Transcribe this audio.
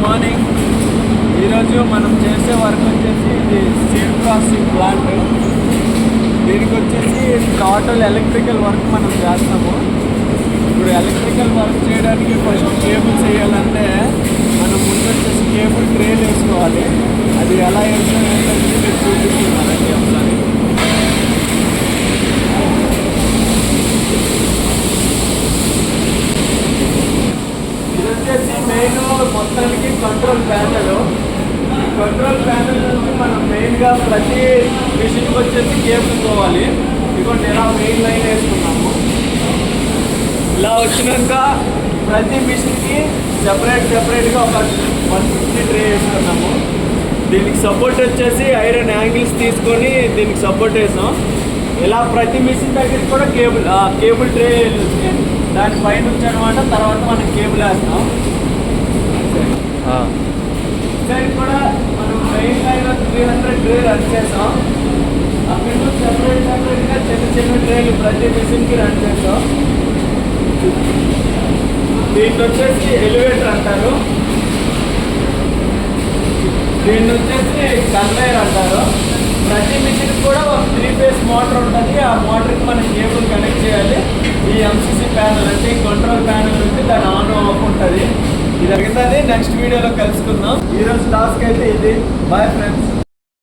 Morning. ఈరోజు మనం చేసే వర్క్ వచ్చేసి ఇది సీడ్ ప్రాసెసింగ్ ప్లాంట్. దీనికి వచ్చేసి టోటల్ ఎలక్ట్రికల్ వర్క్ మనం చేస్తాము. ఇప్పుడు ఎలక్ట్రికల్ వర్క్ చేయడానికి ఫస్ట్ కేబుల్స్ వేయాలంటే మనం ముందు వచ్చేసి కేబుల్ ట్రైన్ వేసుకోవాలి. అది ఎలా వేసుకోవాలి మీరు చూపిస్తున్నారండి ఒకసారి. ఇది వచ్చేసి మెయిన్ మొత్తానికి కంట్రోల్ ప్యానెల్. ఈ కంట్రోల్ ప్యానెల్ నుంచి మనం మెయిన్గా ప్రతి మిషన్కి వచ్చేసి కేబుల్ పోవాలి. ఇదిగోండి ఇలా మెయిన్ లైన్ వేసుకున్నాము. ఇలా వచ్చినాక ప్రతి మిషన్కి సెపరేట్గా ఒక 150 ట్రే వేసుకున్నాము. దీనికి సపోర్ట్ వచ్చేసి ఐరన్ యాంగిల్స్ తీసుకొని దీనికి సపోర్ట్ వేసాం. ఇలా ప్రతి మిషన్ దగ్గరికి కూడా కేబుల్ ట్రే దానిపైన ఉంచనమాట. తర్వాత మనం కేబుల్ వేస్తాం. సైడ్ కూడా మనం మెయిన్ లైన్ 300 ట్రే రన్ చేసాం. అక్కడ నుంచి సెపరేట్గా చిన్న ట్రేలు ప్రతి మిషన్కి రన్ చేసాం. దీన్ని వచ్చేసి ఎలివేటర్ అంటారు. దీన్ని వచ్చేసి కన్వేయర్ అంటారు. ప్రతి మిషన్ కూడా ఒక 3 ఫేజ్ మోటార్ ఉంటుంది. ఆ మోటార్కి మనం కేబుల్ కనెక్ట్ చేయాలి. ఈ ఎంసీసీ ప్యానల్ అంటే కంట్రోల్ ప్యానల్ నుంచి దాని ఆన్ ఆఫ్ ఉంటుంది. ఇది జరిగిందని నెక్స్ట్ వీడియోలో కలుసుకుందాం. ఈరోజు టాస్క్ అయితే ఇది. Boy friends.